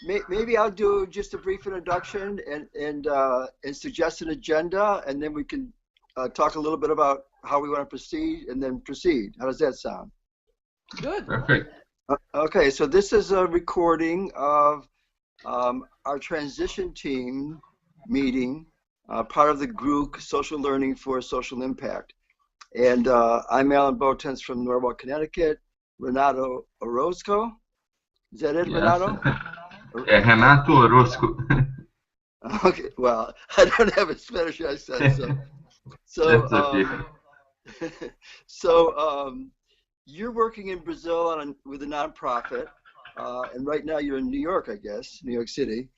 maybe I'll do just a brief introduction and suggest an agenda, and then we can talk a little bit about how we want to proceed, and then proceed. How does that sound? Good. Perfect. Okay, so this is a recording of our transition team meeting, part of the GROOC Social Learning for Social Impact. And I'm Alan Botens from Norwalk, Connecticut. Renato Orozco. Is that it, Yes. Renato? Renato Orozco. Okay, well, I don't have a Spanish accent, That's okay. You're working in Brazil with a nonprofit, and right now you're in New York, I guess, New York City.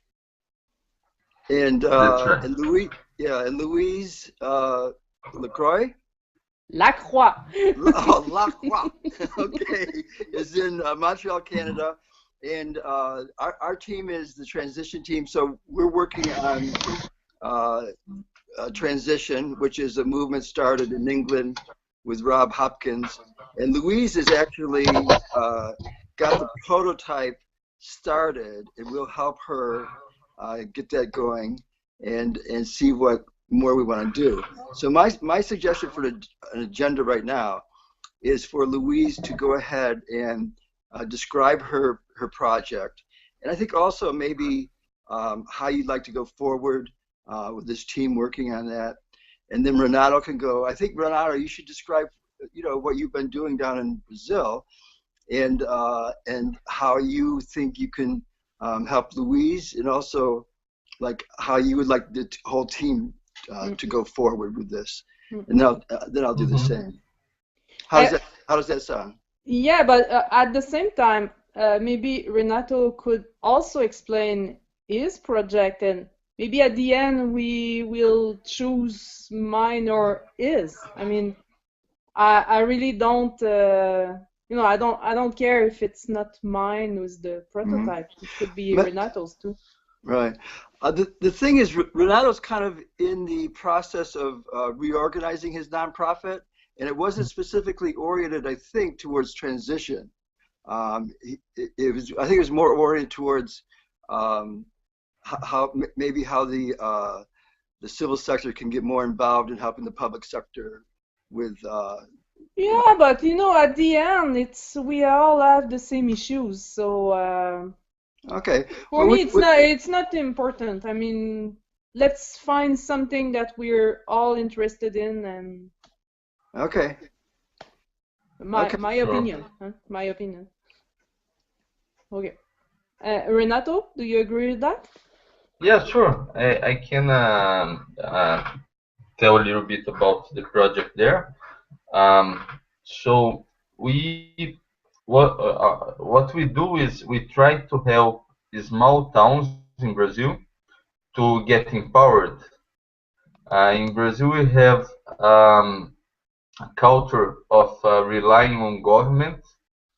And That's right. and Louise LaCroix. Lacroix. Oh, Lacroix. Okay, is in Montreal, Canada, and our team is the transition team. So we're working on transition, which is a movement started in England with Rob Hopkins, and Louise has actually got the prototype started, and we'll help her get that going and see what more we want to do. So my suggestion for an agenda right now is for Louise to go ahead and describe her project, and I think also maybe how you'd like to go forward with this team working on that. And then Renato can go. I think, Renato, you should describe, what you've been doing down in Brazil, and how you think you can help Louise, and also like how you would like the whole team to go forward with this. And then I'll do the same. How does that sound? Yeah, but at the same time, maybe Renato could also explain his project, and maybe at the end we will choose mine or his. I mean, I really don't, I don't care if it's not mine with the prototype. It could be Renato's too. Right. The thing is, Renato's kind of in the process of reorganizing his nonprofit, and it wasn't specifically oriented, I think, towards transition. I think it was more oriented towards how the civil sector can get more involved in helping the public sector with. Yeah, but at the end, we all have the same issues, so. Okay. For me, it's not important. I mean, let's find something that we're all interested in, and. Okay. My opinion. Huh? My opinion. Okay. Renato, do you agree with that? Yeah, sure. I can tell a little bit about the project there. So what we do is we try to help small towns in Brazil to get empowered. In Brazil, we have a culture of relying on government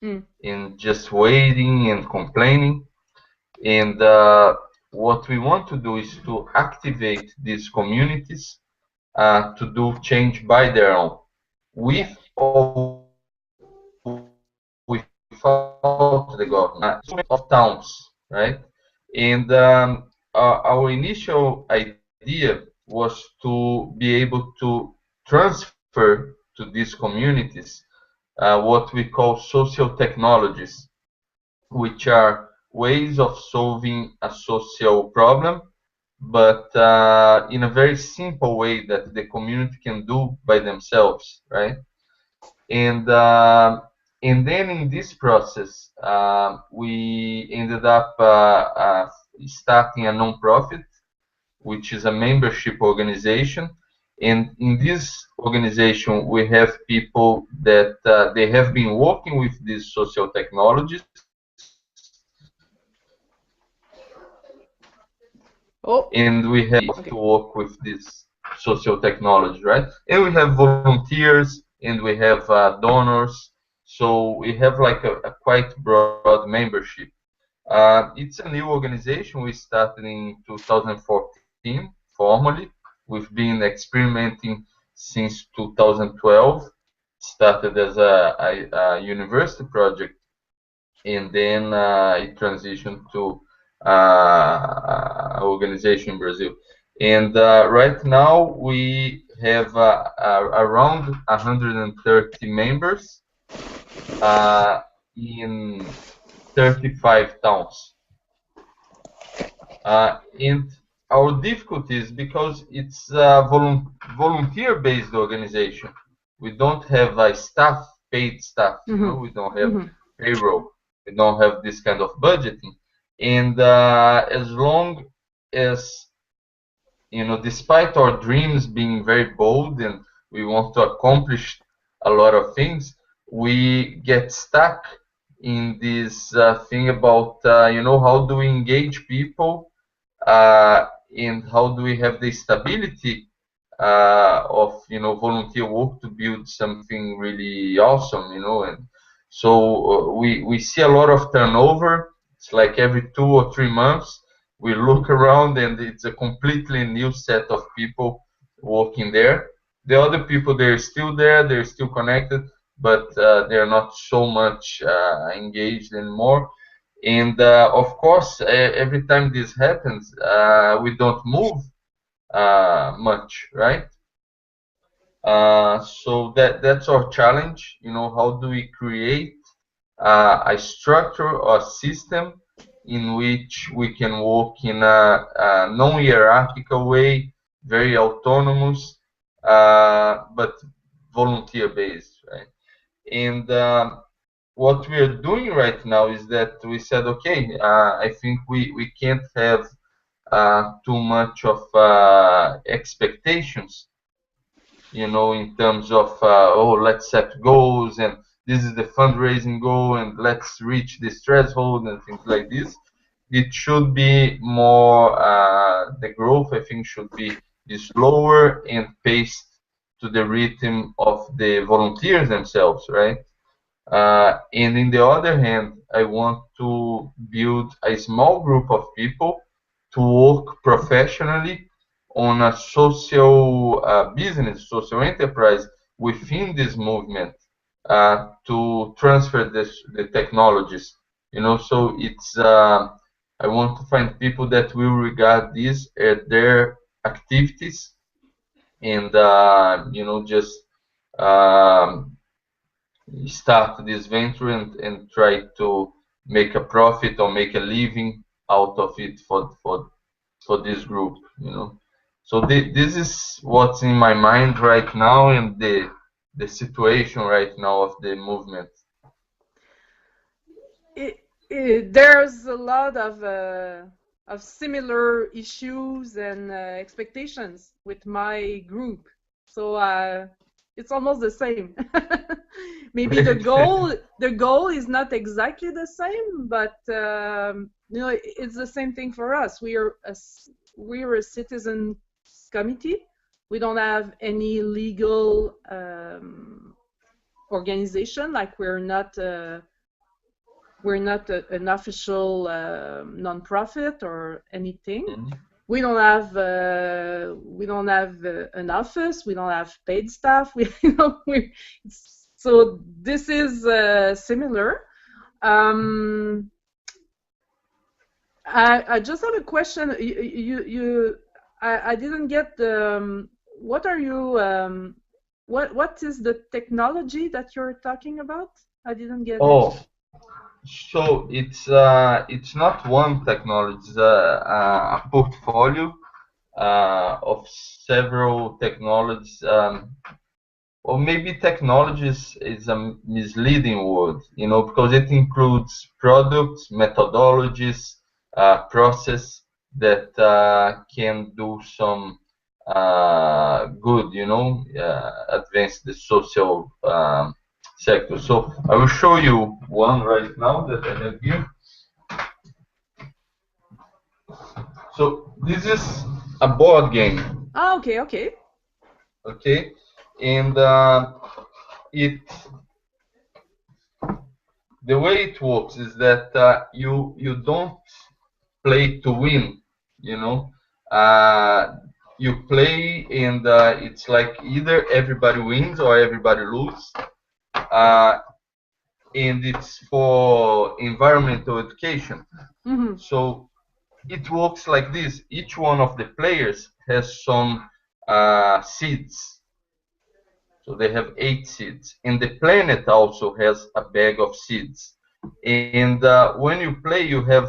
and just waiting and complaining. And what we want to do is to activate these communities to do change by their own, with or without the government, of towns, right? And our initial idea was to be able to transfer to these communities what we call social technologies, which are ways of solving a social problem, but in a very simple way that the community can do by themselves, right? And then in this process, we ended up starting a non-profit, which is a membership organization. And in this organization, we have people that they have been working with these social technologies. And we have to work with this social technology, right? And we have volunteers, and we have donors. So we have like a quite broad membership. It's a new organization. We started in 2014 formally. We've been experimenting since 2012. Started as a university project, and then it transitioned to organization in Brazil. And right now we have around 130 members in 35 towns. And our difficulty is because it's a volunteer-based organization. We don't have a staff, paid staff. You know, we don't have payroll. We don't have this kind of budgeting. And as long as, you know, despite our dreams being very bold and we want to accomplish a lot of things, we get stuck in this thing about, you know, how do we engage people and how do we have the stability of, you know, volunteer work to build something really awesome, you know. And so we see a lot of turnover. It's like every 2 or 3 months we look around and it's a completely new set of people working there. The other people, they're still there, they're still connected, but they're not so much engaged anymore. And of course, every time this happens, we don't move much, right? So that's our challenge. You know, how do we create a structure or system in which we can work in a non-hierarchical way, very autonomous, but volunteer-based, right? And what we are doing right now is that we said, okay, I think we can't have too much of expectations, you know, in terms of, oh, let's set goals and this is the fundraising goal and let's reach this threshold and things like this. It should be more, the growth, I think, should be slower and paced to the rhythm of the volunteers themselves, right? And in the other hand, I want to build a small group of people to work professionally on a social business, social enterprise within this movement to transfer the technologies. You know, so it's I want to find people that will regard this as their activities and you know, just um, start this venture and try to make a profit or make a living out of it for this group, you know. So this is what's in my mind right now and the situation right now of the movement. There's a lot of similar issues and expectations with my group, so it's almost the same. Maybe the goal is not exactly the same, but you know, it's the same thing for us. We're a citizen committee. We don't have any legal organization. Like we're not an official non-profit or anything. Mm-hmm. We don't have an office. We don't have paid staff. You know, so this is similar. I just have a question. I didn't get the. What are you? What is the technology that you're talking about? I didn't get it. So it's not one technology, it's a portfolio of several technologies, or maybe technologies is a misleading word, you know, because it includes products, methodologies, process that can do some good, you know, advance the social sector. So I will show you one right now that I have here. So this is a board game. Ah, okay, okay. Okay, and the way it works is that you don't play to win, you know. You play and it's like either everybody wins or everybody loses. And it's for environmental education. Mm-hmm. So it works like this. Each one of the players has some seeds. So they have 8 seeds. And the planet also has a bag of seeds. And when you play, you have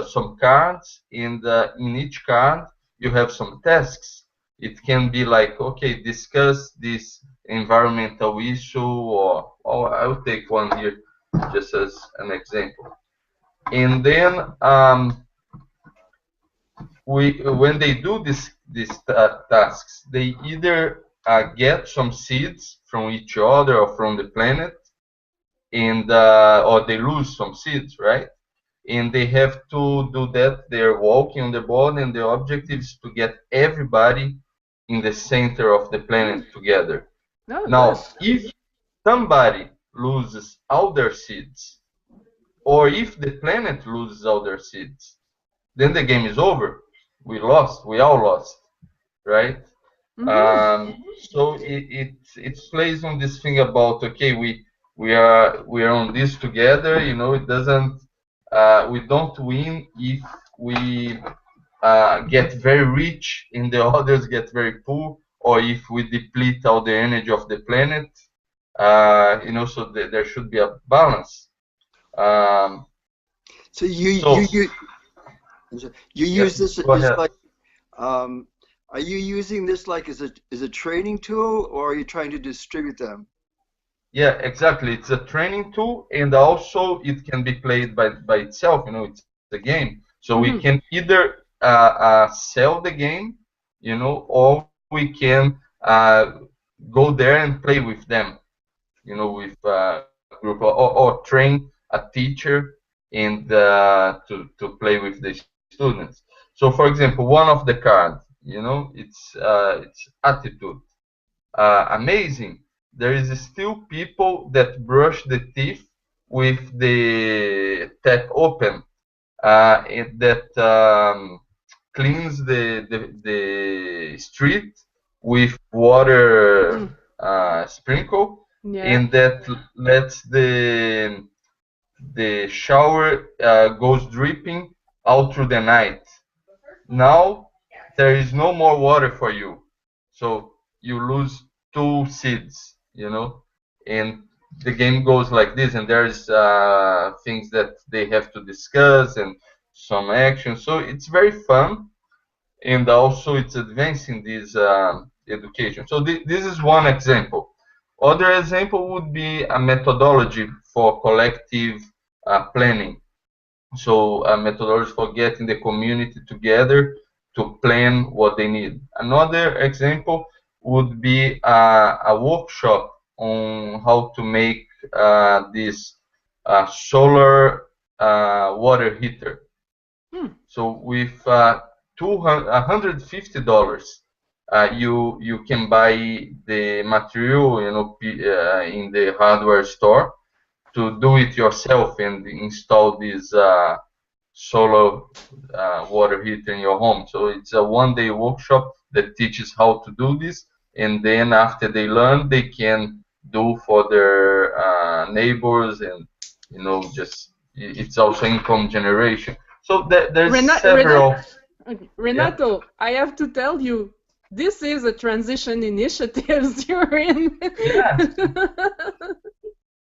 some cards, and in each card, you have some tasks. It can be like, okay, discuss this environmental issue, or I'll take one here just as an example. And then when they do these tasks, they either get some seeds from each other or from the planet, and or they lose some seeds, right? And they have to do that. They're walking on the board, and the objective is to get everybody in the center of the planet together. Oh, Now, good. if somebody loses all their seeds, or if the planet loses all their seeds, then the game is over. We lost. We all lost, right? So it plays on this thing about, okay, we are on this together. You know, it doesn't we don't win if we get very rich and the others get very poor, or if we deplete all the energy of the planet. You know, so there should be a balance. So you So you yeah, use this go as ahead. like, are you using this like as a training tool, or are you trying to distribute them? Yeah, exactly. It's a training tool, and also it can be played by itself. You know, it's a game. So we can either sell the game, you know, or we can go there and play with them, you know, with group, or train a teacher and to play with the students. So, for example, one of the cards, you know, it's attitude. Amazing. There is still people that brush the teeth with the tap open, that cleans the street with water sprinkle, Yeah. and that lets the shower goes dripping all through the night. Now there is no more water for you, so you lose 2 seeds, you know, and the game goes like this, and there's things that they have to discuss and some action. So it's very fun, and also it's advancing this education. So this is one example. Other example would be a methodology for collective planning. So a methodology for getting the community together to plan what they need. Another example would be a workshop on how to make this solar water heater. So with $150, you can buy the material, you know, in the hardware store to do it yourself and install this solar water heater in your home. So it's a one-day workshop that teaches how to do this, and then after they learn, they can do for their neighbors, and you know, just it's also income generation. So there's several. Yeah. Renato, I have to tell you, this is a transition initiatives you're in. Yeah.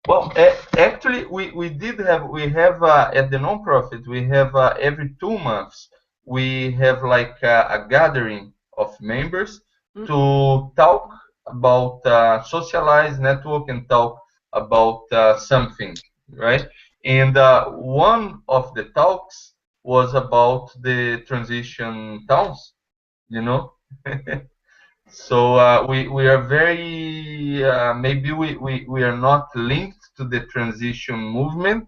Well, actually, we have at the nonprofit, we have every 2 months we have like a gathering of members to talk about socialize, network, and talk about something, right? And one of the talks was about the transition towns, you know. So we are very maybe we are not linked to the transition movement,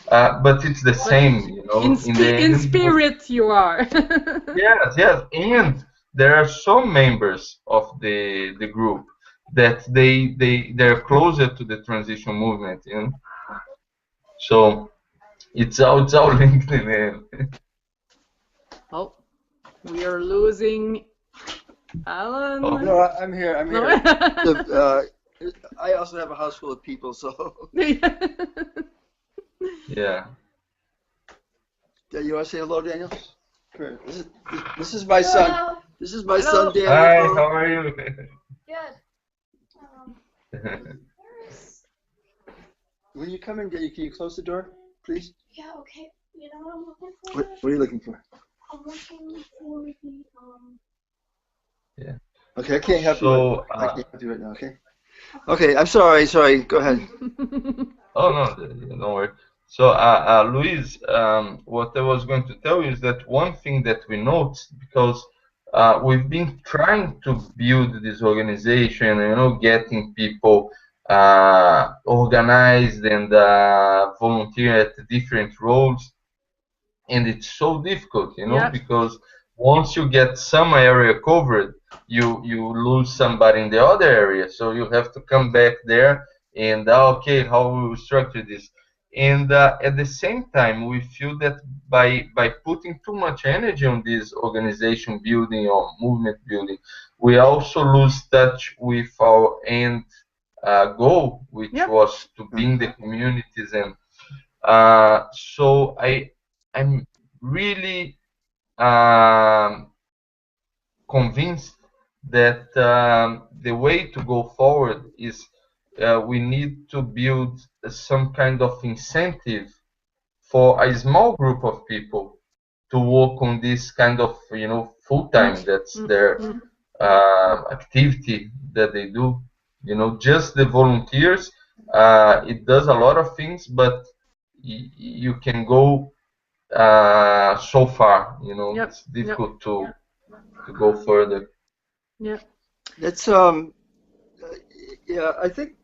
but it's the But same, you know. In the in end, spirit, you are. yes, and there are some members of the group that they're closer to the transition movement, you know. So it's all linked in the end. Oh, we are losing Alan. Oh. No, I'm here. I'm here. I also have a house full of people, so. Yeah. Yeah, you want to say hello, Daniel? This is my son. This is my son, Daniel. Hi, how are you? Good. When you come in, can you close the door, please? Yeah, okay. You know what I'm looking for? What are you looking for? I'm looking for the, Yeah. Okay, I can't help you. So, I can't help you right now, okay? Okay, I'm sorry, go ahead. oh no, don't worry. So, Luis, what I was going to tell you is that one thing that we noticed, because we've been trying to build this organization, getting people organized and volunteer at different roles, and it's so difficult, Yeah. because once you get some area covered, you lose somebody in the other area, so you have to come back there and okay, how we will structure this. And at the same time, we feel that by putting too much energy on this organization building or movement building, we also lose touch with our end goal, which Yep. was to be in the communities. And so I'm really convinced that the way to go forward is we need to build some kind of incentive for a small group of people to work on this kind of, full time. That's their activity that they do. Just the volunteers. It does a lot of things, but you can go so far. Yep. It's difficult to go further. Yeah. That's yeah. I think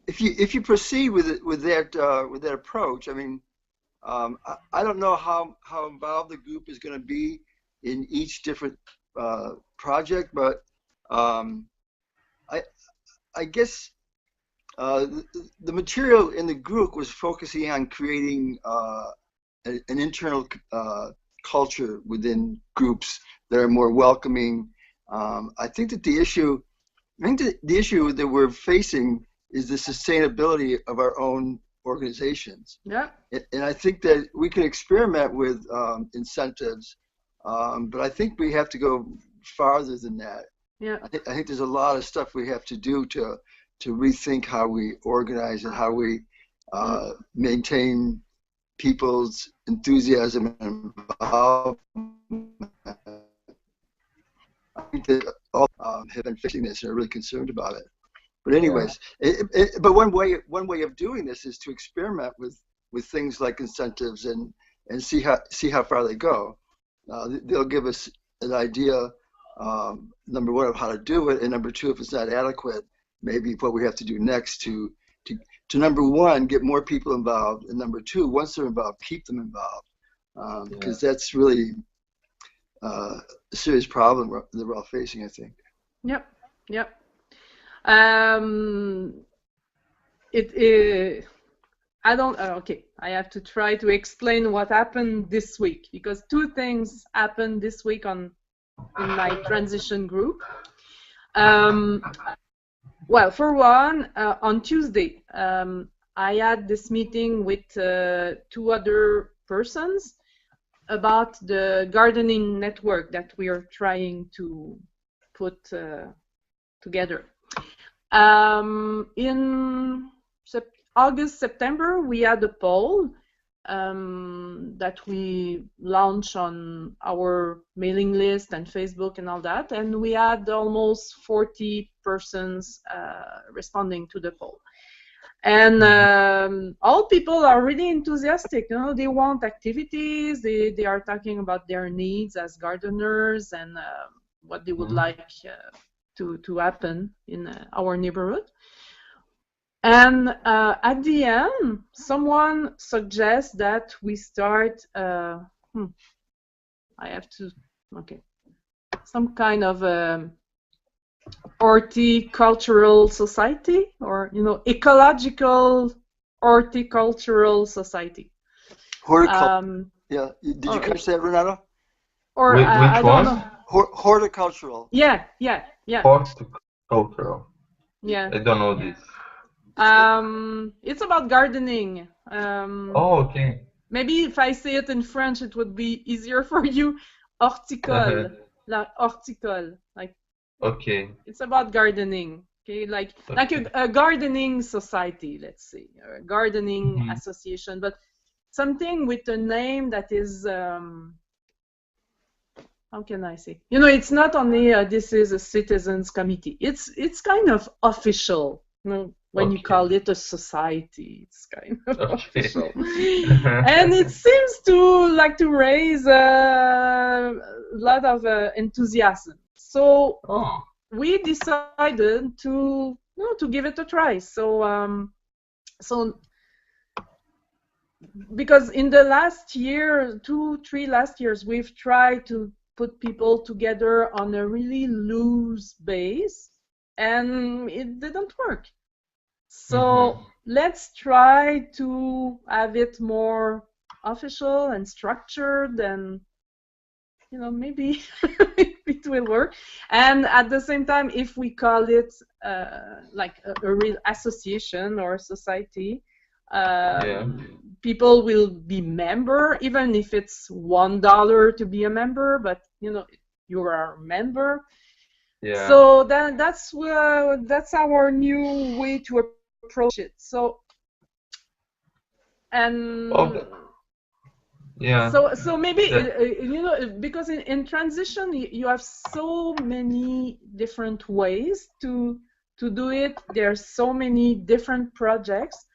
if you proceed with that approach, I mean, I don't know how involved the group is going to be in each different project, but I guess the material in the group was focusing on creating an internal culture within groups that are more welcoming. I think that the issue that we're facing is the sustainability of our own organizations. Yeah. And I think that we can experiment with incentives, but I think we have to go farther than that. Yeah. I think there's a lot of stuff we have to do to rethink how we organize and how we maintain people's enthusiasm and involvement. I think that all have been facing this and are really concerned about it. But anyways, but one way of doing this is to experiment with things like incentives and see how far they go. They'll give us an idea, number one, of how to do it, and number two, if it's not adequate, maybe what we have to do next to number one, get more people involved, and number two, once they're involved, keep them involved, because that's really a serious problem that we're all facing, I think. Yep. Yep. I don't. Okay, I have to try to explain what happened this week, because two things happened this week in my transition group. Well, for one, on Tuesday, I had this meeting with two other persons about the gardening network that we are trying to put together. In August, September, we had a poll that we launched on our mailing list and Facebook and all that, and we had almost 40 persons responding to the poll. And all people are really enthusiastic. They want activities. They are talking about their needs as gardeners and what they would like to happen in our neighborhood. And at the end, someone suggests that we start, some kind of horticultural society, or ecological horticultural society. Horticultural. Yeah. Did you catch that, Renato? Or Which I one? don't know. Horticultural. Yeah. Horticultural. Yeah. I don't know this. It's about gardening. Oh, okay. Maybe if I say it in French, it would be easier for you. horticole, like horticole, like Okay. it's about gardening. Okay, like a gardening society, let's say, or a gardening association, but something with a name that is how can I say? You know, it's not only this is a citizens committee. It's kind of official. You know, when you call it a society, it's kind of official. And it seems to raise a lot of enthusiasm. So we decided to give it a try. So because in the last year, 2-3 last years, we've tried to put people together on a really loose base, and it didn't work. So let's try to have it more official and structured, and you know, maybe it will work. And at the same time, if we call it like a real association or society, people will be member, even if it's $1 to be a member, but you know, you are a member. Yeah. So that's our new way to approach it. So and so maybe you know, because in transition you have so many different ways to do it. There's so many different projects.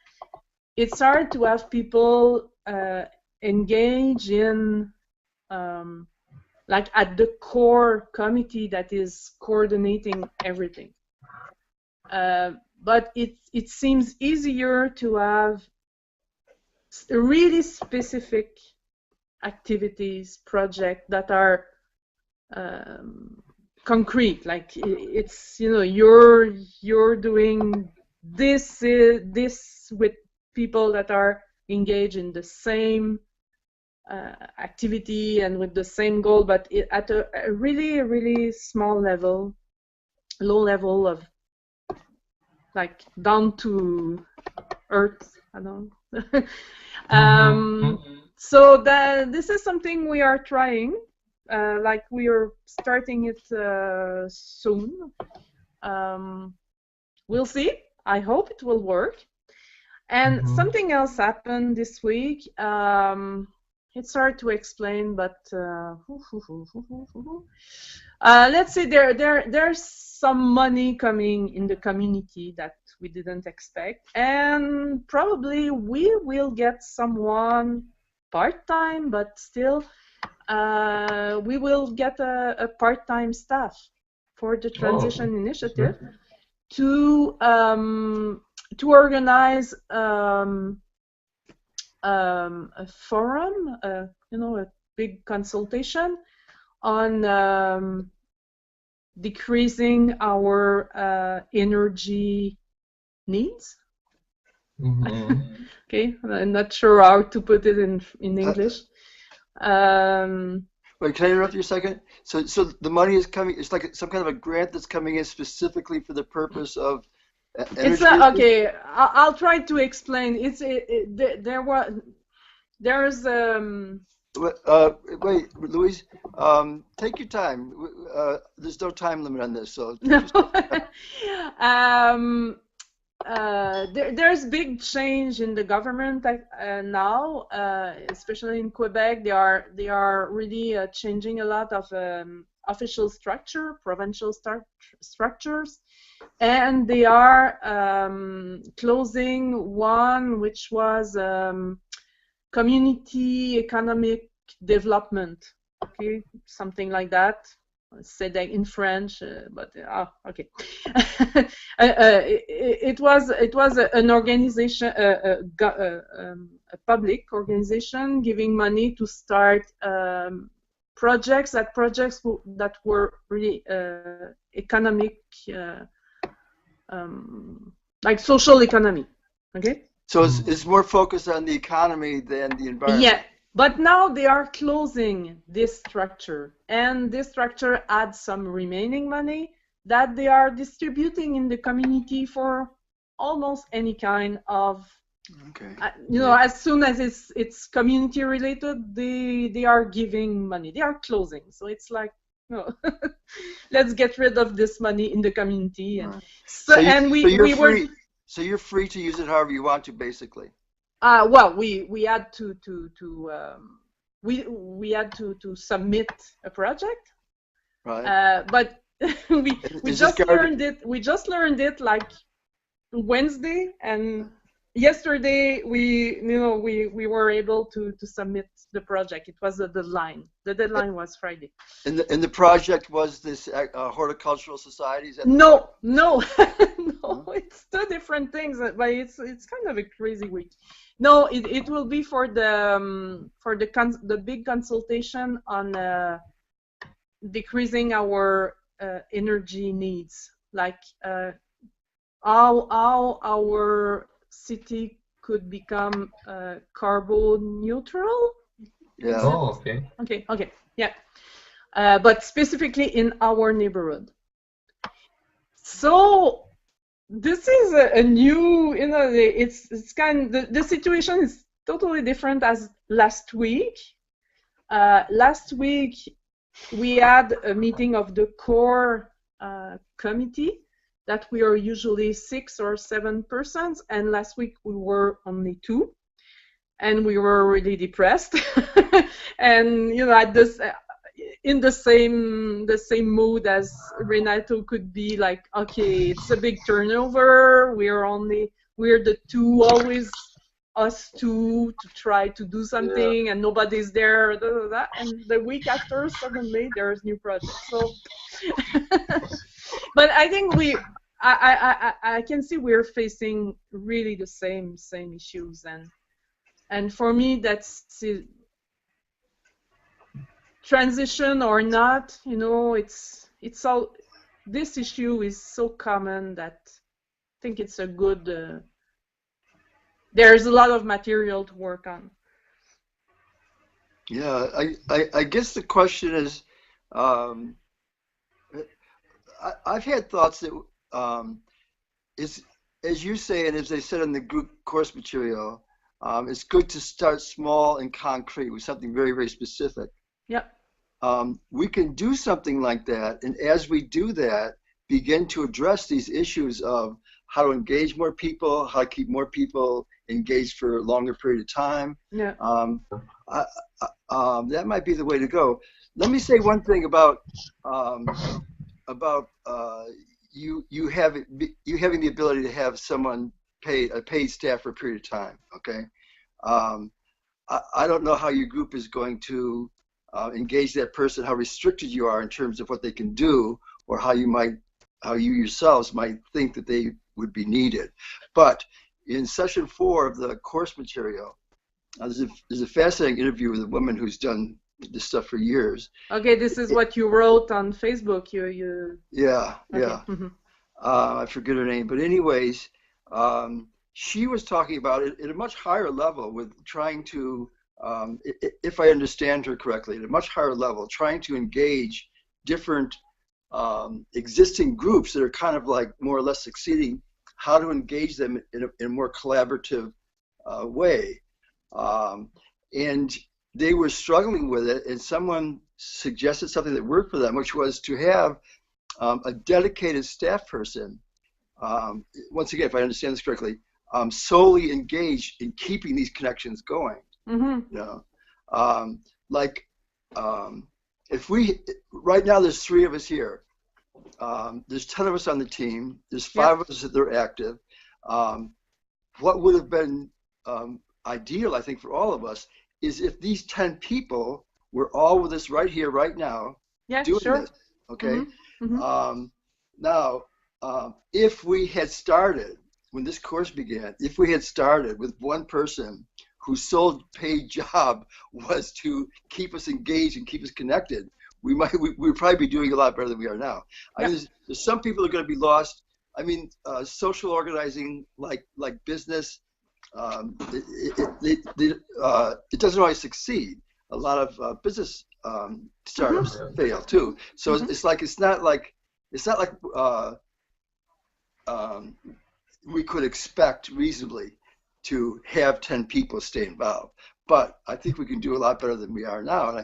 It's hard to have people engage in like at the core committee that is coordinating everything. But it seems easier to have really specific activities, projects that are concrete. Like it's, you know, you're doing this with people that are engaged in the same activity and with the same goal, but at a really small level, low level of, like, down to earth. I don't know. So this is something we are trying. Like, we are starting it soon. We'll see. I hope it will work. And something else happened this week. It's hard to explain, but let's say there's some money coming in the community that we didn't expect, and probably we will get someone part-time, but still we will get a part-time staff for the transition initiative to organize a forum, you know, a big consultation on decreasing our energy needs. Okay, I'm not sure how to put it in English. Wait, can I interrupt you a second? So the money is coming. It's like some kind of a grant that's coming in specifically for the purpose of energy. It's okay. I'll try to explain. There's wait, Louise. Take your time. There's no time limit on this, so. There's big change in the government now, especially in Quebec. They are really changing a lot of official structure, provincial structures, and they are closing one which was community economic development. Okay, something like that. Say that in French, but okay. It was an organization, a public organization, giving money to start projects that were really economic, like social economy. Okay. So it's more focused on the economy than the environment. Yeah. But now they are closing this structure, and this structure adds some remaining money that they are distributing in the community for almost any kind of Okay. You know, as soon as it's community related, they are giving money. They are closing. So it's like, no, let's get rid of this money in the community. And Right. so, So, and you're we were free. So you're free to use it however you want to, basically. well, we had to we had to submit a project, Right. but we Is this just guarded? learned it. We just learned it like Wednesday, and yesterday we were able to submit the project. It was the deadline. The deadline was Friday. And the project was this horticultural society? Is that No, no, no. Huh? It's two different things, but it's kind of a crazy week. No, it will be for the big consultation on decreasing our energy needs, like how our city could become carbon neutral. Yeah. Oh, okay. Okay, yeah. But specifically in our neighborhood. So this is a new, you know, it's kind of, the situation is totally different as last week. Last week we had a meeting of the core committee that we are usually 6 or 7 persons, and last week we were only 2, and we were really depressed. And you know, at this in the same mood as Renato could be like, okay, it's a big turnover. We're the two, always us two, to try to do something, and nobody's there. And the week after, suddenly there's new projects. So, but I think I can see we're facing really the same issues, and for me that's transition or not, you know, it's all, this issue is so common that I think it's a good, there's a lot of material to work on. Yeah. I guess the question is, I've had thoughts that is, as you say, and as they said in the group course material, it's good to start small and concrete with something very, very specific. Yep. We can do something like that, and as we do that, begin to address these issues of how to engage more people, how to keep more people engaged for a longer period of time. Yeah. That might be the way to go. Let me say one thing about you having the ability to have someone a paid staff for a period of time. Okay. I don't know how your group is going to engage that person, how restricted you are in terms of what they can do, or how you yourselves might think that they would be needed. But in session 4 of the course material, there's a fascinating interview with a woman who's done this stuff for years. Okay, this is what you wrote on Facebook. Yeah, okay. yeah. Mm-hmm. I forget her name, but anyways, she was talking about it at a much higher level, with trying to, if I understand her correctly, at a much higher level, trying to engage different existing groups that are kind of like more or less succeeding, how to engage them in a more collaborative way. And they were struggling with it, and someone suggested something that worked for them, which was to have a dedicated staff person, once again, if I understand this correctly, solely engaged in keeping these connections going. Mm-hmm. You know, if we, right now there's 3 of us here. There's 10 of us on the team. There's 5 of us that are active. What would have been ideal, I think, for all of us is if these 10 people were all with us right here, right now, doing this. Okay. Mm-hmm. Mm-hmm. Now, if we had started, when this course began, if we had started with one person whose sole paid job was to keep us engaged and keep us connected, we'd probably be doing a lot better than we are now. I mean, there's some people are going to be lost. I mean, social organizing, like business, it doesn't always succeed. A lot of business startups fail too. So it's not like we could expect reasonably to have 10 people stay involved. But I think we can do a lot better than we are now, and I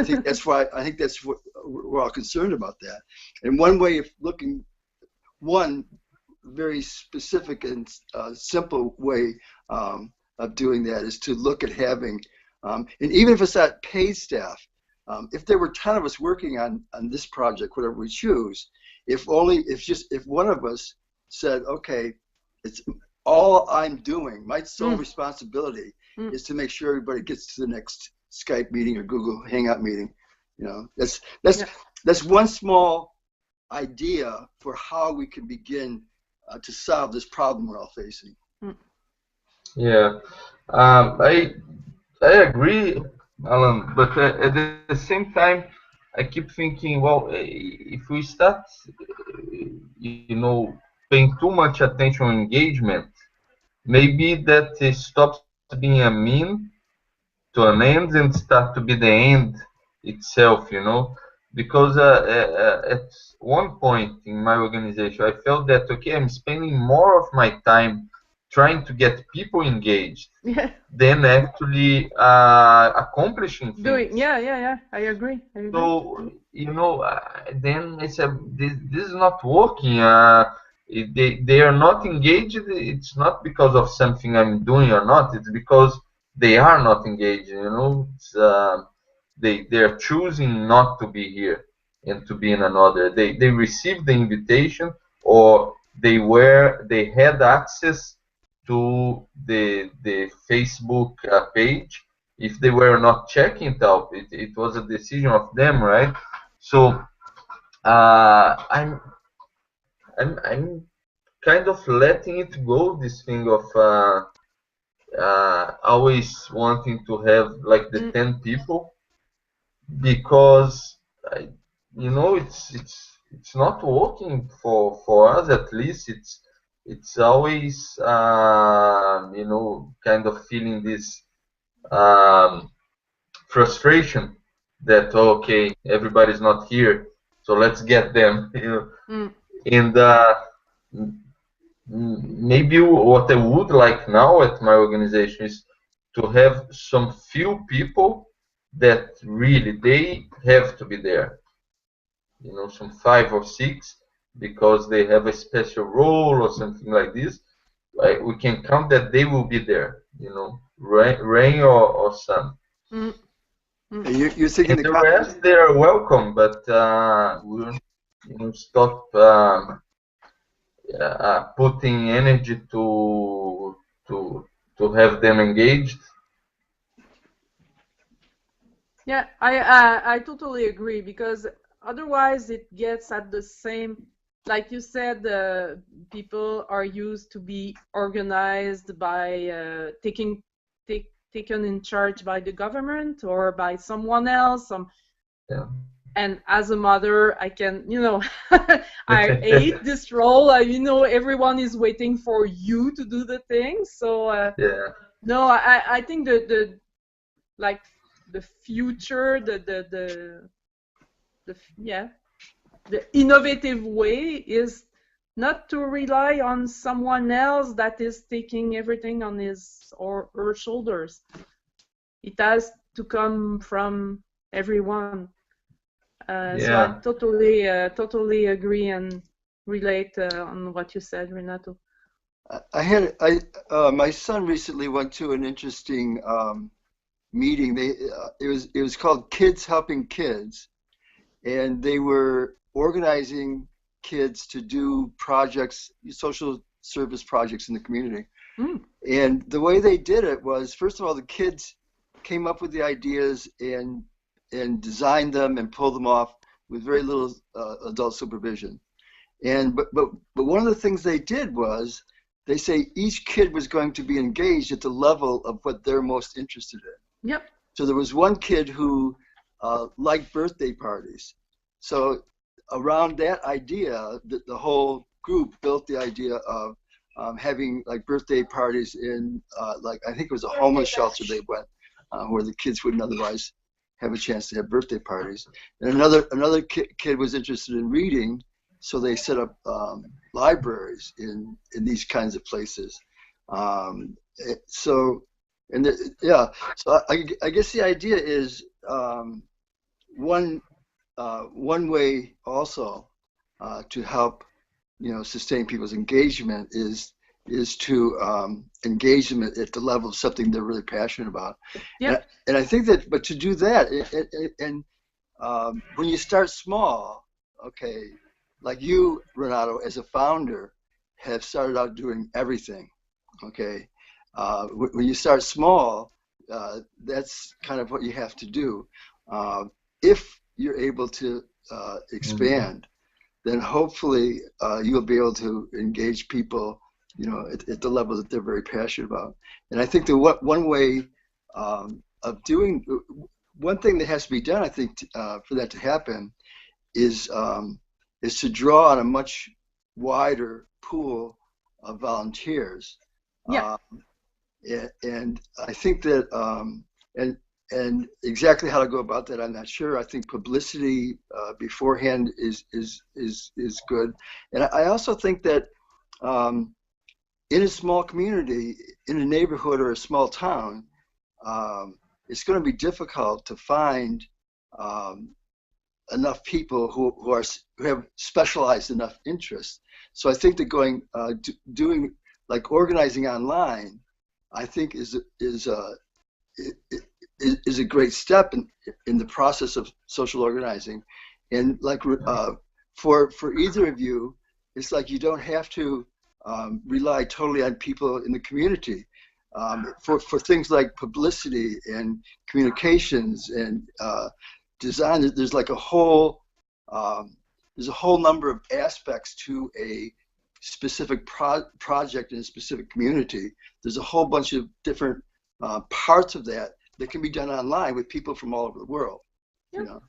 think that's what we're all concerned about that. And one way of looking, one very specific and simple way of doing that is to look at having, and even if it's not paid staff, if there were 10 of us working on this project, whatever we choose, if one of us said, okay, it's all I'm doing, my sole responsibility is to make sure everybody gets to the next Skype meeting or Google Hangout meeting. You know, that's one small idea for how we can begin to solve this problem we're all facing. Yeah, I agree, Alan, but at the same time, I keep thinking, well, if we start, you know, paying too much attention on engagement, maybe that stops being a mean to an end and start to be the end itself, you know, because at one point in my organization, I felt that, okay, I'm spending more of my time trying to get people engaged than actually accomplishing things. I agree. So, you know, then I said, this is not working. They are not engaged. It's not because of something I'm doing or not. It's because they are not engaged. You know, it's, they are choosing not to be here and to be in another. They received the invitation, or they had access to the Facebook page. If they were not checking it out, it was a decision of them, right? So I'm kind of letting it go. This thing of always wanting to have like the 10 people, because you know, it's not working for us, at least. It's always you know, kind of feeling this frustration that, okay, everybody's not here, so let's get them, you know. And maybe what I would like now at my organization is to have some few people that really they have to be there, you know, some 5 or 6, because they have a special role or something like this. We can count that they will be there, you know, rain or sun. You're thinking And the rest, they are welcome, but we'll, you know, stop putting energy to have them engaged. Yeah, I totally agree, because otherwise it gets at the same, like you said, people are used to be organized by taken in charge by the government or by someone else. Yeah. And as a mother, I can, you know, I hate this role. You know, everyone is waiting for you to do the thing. So yeah. No, I think the future, the innovative way is not to rely on someone else that is taking everything on his or her shoulders. It has to come from everyone. So I totally agree and relate on what you said, Renato. My son recently went to an interesting meeting. It was called Kids Helping Kids, and they were organizing kids to do projects, social service projects in the community. And the way they did it was, first of all, the kids came up with the ideas and designed them and pulled them off with very little adult supervision. But one of the things they did was, they say each kid was going to be engaged at the level of what they're most interested in. Yep. So there was one kid who liked birthday parties. So around that idea, the whole group built the idea of having like birthday parties in like, I think it was a homeless shelter they went, where the kids wouldn't otherwise have a chance to have birthday parties. And another kid was interested in reading, so they set up libraries in these kinds of places. So, and yeah, so I guess the idea is one way also to help, sustain people's engagement is to engage them at the level of something they're really passionate about. Yeah. And I think that, but to do that, and when you start small, okay, like you, Renato, as a founder, have started out doing everything, okay? When you start small, that's kind of what you have to do. If you're able to expand, then hopefully you'll be able to engage people, at the level that they're very passionate about. And I think that one way of doing, one thing that has to be done, I think, for that to happen is to draw on a much wider pool of volunteers. Yeah. And I think that, and exactly how to go about that, I'm not sure. I think publicity beforehand is good. And I also think that in a small community, in a neighborhood or a small town, it's going to be difficult to find enough people who have specialized enough interests. So I think that doing like organizing online, I think is a great step in the process of social organizing. And like for either of you, it's like you don't have to rely totally on people in the community. For things like publicity and communications and design, there's like a whole number of aspects to a specific project in a specific community. There's a whole bunch of different parts of that can be done online with people from all over the world. Yeah.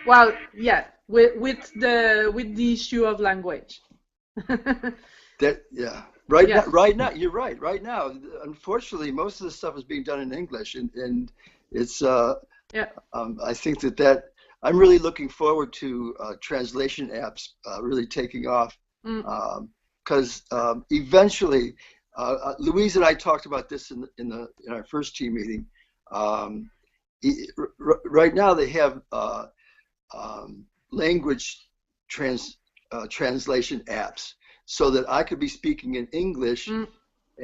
Well, yeah, with the issue of language. Right now, you're right. Right now, unfortunately, most of the stuff is being done in English, and it's I think that I'm really looking forward to translation apps really taking off, because eventually, Louise and I talked about this in our first team meeting. Right now, they have language translation apps, so that I could be speaking in English and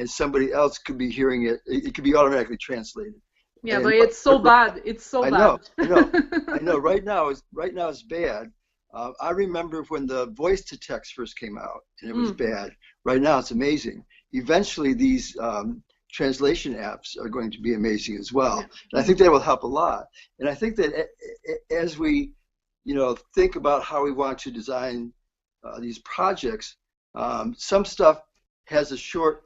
somebody else could be hearing it. It could be automatically translated. Yeah, but it's so bad. It's so bad. I know. Right now it's bad. I remember when the voice to text first came out, and it was bad. Right now it's amazing. Eventually these translation apps are going to be amazing as well. And I think that will help a lot. And I think that as we, think about how we want to design these projects, some stuff has a short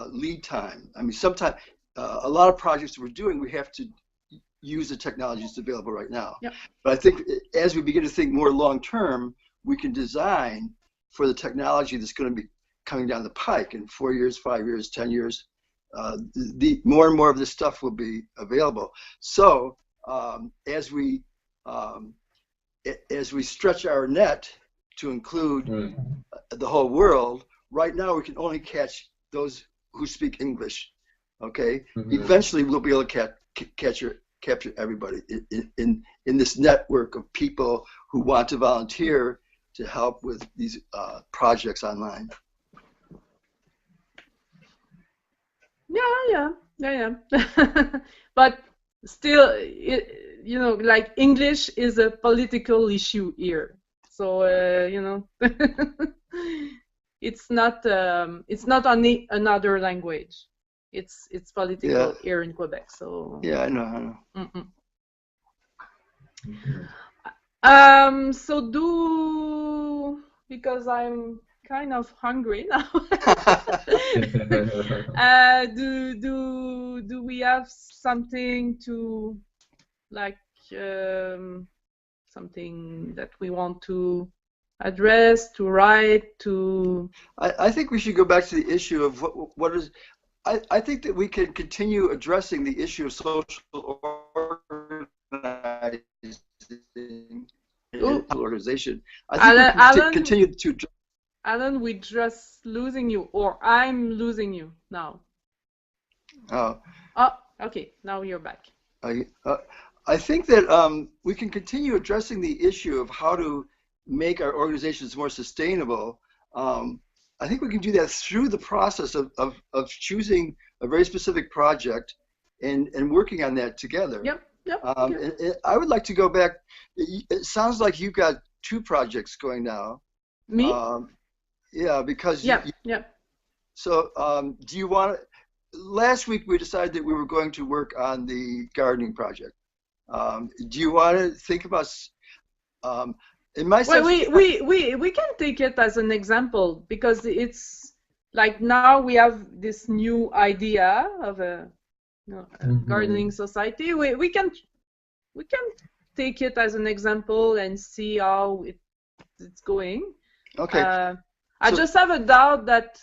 lead time. I mean, sometimes a lot of projects that we're doing, we have to use the technologies available right now. Yep. But I think as we begin to think more long term, we can design for the technology that's going to be coming down the pike in 4 years, 5 years, 10 years. The more and more of this stuff will be available. So as we stretch our net to include the whole world, right now we can only catch those who speak English. Okay. Eventually we'll be able to capture everybody in this network of people who want to volunteer to help with these projects online. Yeah. But still, like English is a political issue here. So it's not only another language. It's political here in Quebec. So yeah, I know. So because I'm kind of hungry now. Do we have something to like something that we want to address, to write, to? I think we should go back to the issue of what is. I think that we can continue addressing the issue of social organizing. Organization. I think we can continue to. Alan, we're just losing you, or I'm losing you now. Oh, Oh, okay, now you're back. I think that we can continue addressing the issue of how to make our organizations more sustainable. I think we can do that through the process of choosing a very specific project and working on that together. Yep. Okay. And I would like to go back. It sounds like you've got 2 projects going now. Me? Yeah, because Yeah. So do you want? Last week we decided that we were going to work on the gardening project. Do you want to think about? In my sense, we can take it as an example because it's like now we have this new idea of a gardening society. We can take it as an example and see how it's going. Okay. I just have a doubt that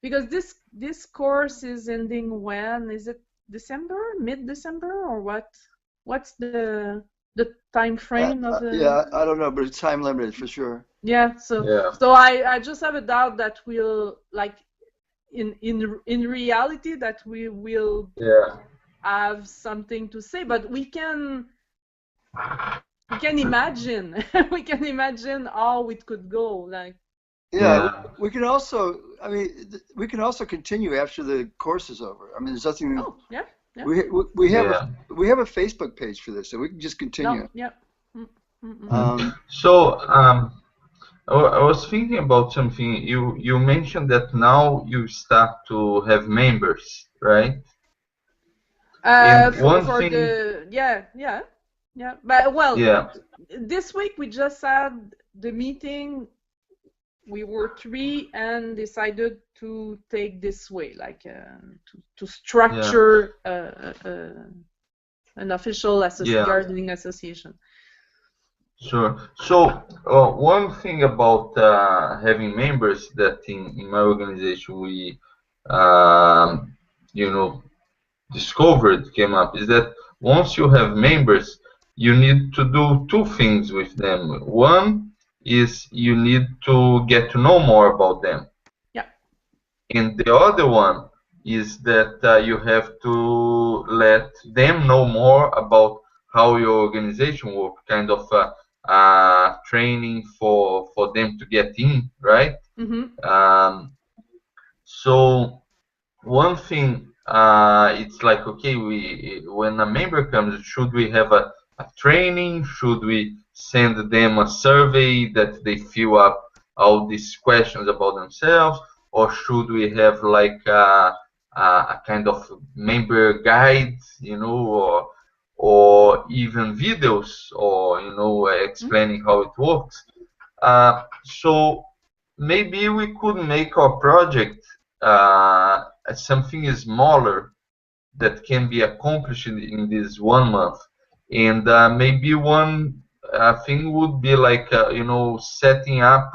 because this course is ending when? Is it December, mid-December, or what? What's the time frame of the? Yeah, I don't know, but it's time limited for sure. Yeah. So I just have a doubt that we'll in reality that we will have something to say, but we can imagine we can imagine how it could go we can also we can also continue after the course is over. I mean, there's nothing. Oh, yeah. We have a Facebook page for this, so we can just continue. So I was thinking about something. You mentioned that now you start to have members, right? But this week we just had the meeting. We were 3 and decided to take this way, to structure an official gardening association. Sure. So one thing about having members that in my organization we came up is that once you have members, you need to do 2 things with them. One is you need to get to know more about them. Yeah. And the other one is that you have to let them know more about how your organization works, kind of training for them to get in, right? So one thing, it's like, okay, when a member comes, should we have a training? Should we send them a survey that they fill up all these questions about themselves, or should we have like a kind of member guide, or even videos, or explaining how it works? So maybe we could make our project something smaller that can be accomplished in this 1 month, and maybe one thing would be like setting up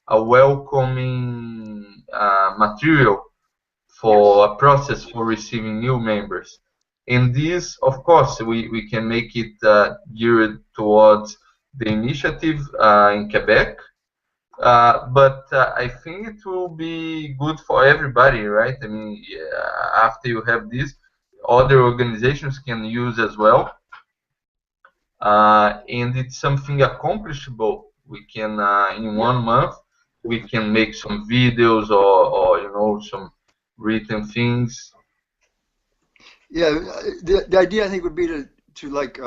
a welcoming material for a process for receiving new members. And this, of course, we can make it geared towards the initiative in Quebec, but I think it will be good for everybody, right? I mean, after you have this, other organizations can use as well. And it's something accomplishable. We can, in 1 month, we can make some videos or some written things. Yeah, the idea I think would be to like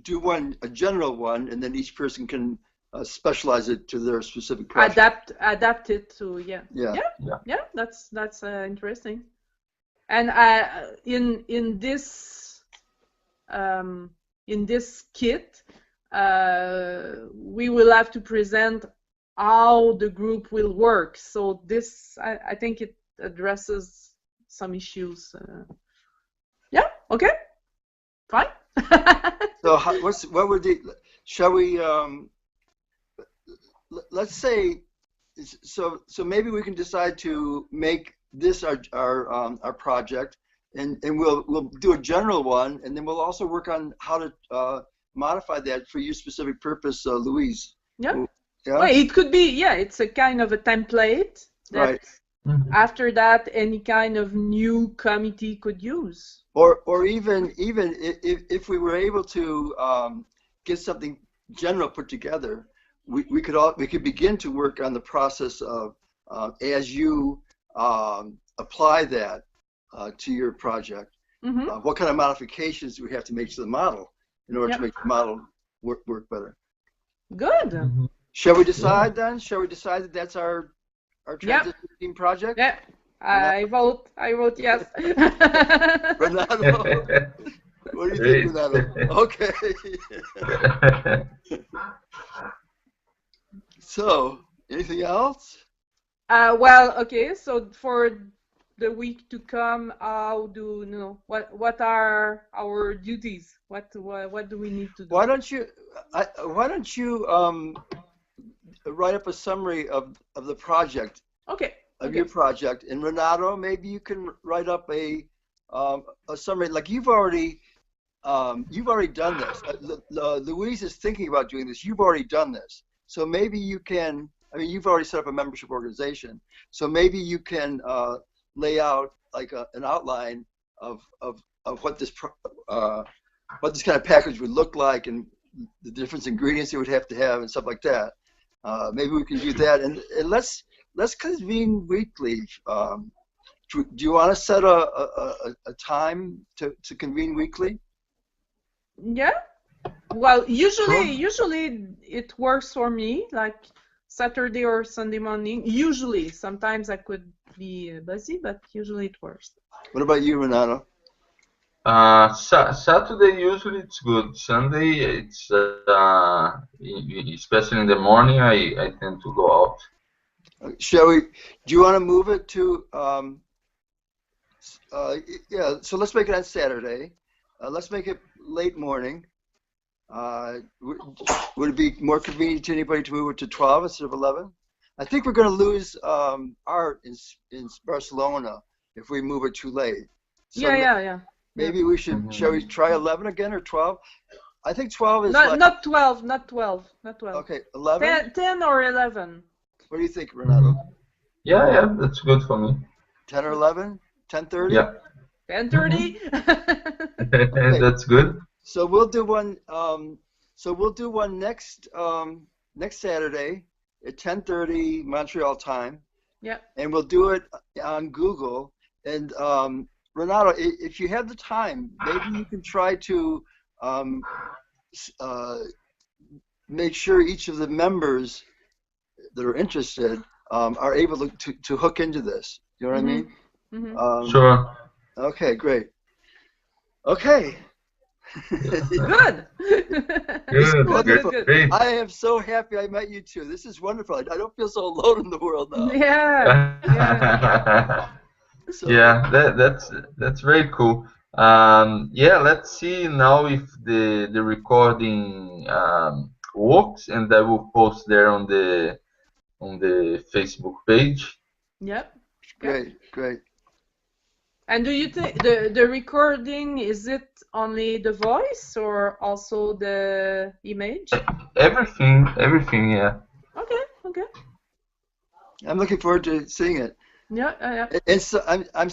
do a general one, and then each person can specialize it to their specific project. Adapt it to That's interesting. And in this kit, we will have to present how the group will work. So this, I think it addresses some issues. Okay, fine. So what would shall we? Let's say, so maybe we can decide to make this our project, and we'll do a general one, and then we'll also work on how to modify that for your specific purpose, Louise. Yeah. Yeah. Well, it could be, yeah, it's a kind of a template that Right. after that any kind of new committee could use. Or even if we were able to get something general put together, we could begin to work on the process of as you apply that to your project. What kind of modifications do we have to make to the model in order to make the model work better? Good. Shall we decide then? Shall we decide that that's our transition team project? Yeah. I vote yes. Renato, what do you think, Renato? Okay. So, anything else? Well, okay. So for the week to come, how do you know what are our duties? What do we need to do? Why don't you write up a summary of the project? Okay. Your project, and Renato, maybe you can write up a summary. Like you've already done this. Louise is thinking about doing this. You've already done this, so maybe you can. I mean, you've already set up a membership organization, so maybe you can lay out like an outline of what this kind of package would look like and the different ingredients it would have to have and stuff like that. Maybe we can do that, and let's convene weekly. Do you want to set a time to convene weekly? Yeah. Well, usually it works for me, like Saturday or Sunday morning. Usually, sometimes I could be busy, but usually it works. What about you, Renato? Saturday usually it's good. Sunday it's especially in the morning I tend to go out. Shall we? Do you want to move it to? Yeah. So let's make it on Saturday. Let's make it late morning. Would it be more convenient to anybody to move it to 12 instead of 11? I think we're going to lose art in Barcelona if we move it too late. So yeah. Maybe we should. Shall we try 11 again or 12? I think 12 is not 12. Okay, 11. 10 or 11. What do you think, Renato? Yeah, that's good for me. 10 or 11? 10:30? Yeah. 10:30. Okay. That's good. So we'll do one. Next Saturday at 10:30 Montreal time. Yeah. And we'll do it on Google. And Renato, if you have the time, maybe you can try to make sure each of the members that are interested are able to hook into this. You know what I mean? Sure. Okay, great. Okay. Good. Good. Great. I am so happy I met you two. This is wonderful. I don't feel so alone in the world now. Yeah. So, Yeah, that's very cool. Yeah, let's see now if the recording works, and I will post there on the Facebook page. Yep. Great. And do you think the recording, is it only the voice or also the image? Everything, yeah. Okay. I'm looking forward to seeing it. Yeah. And so I'm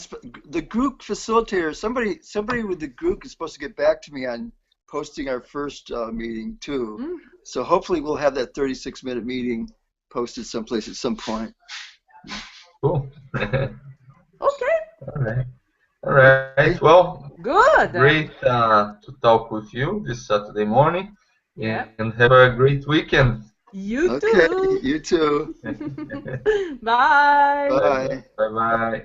the GROOC facilitator. Somebody with the GROOC is supposed to get back to me on posting our first meeting too. So hopefully we'll have that 36-minute meeting posted someplace at some point. Cool. Okay. All right. Well, Good. great to talk with you this Saturday morning. Yeah. And have a great weekend. You Okay, too. you too. Bye. Bye. Bye-bye.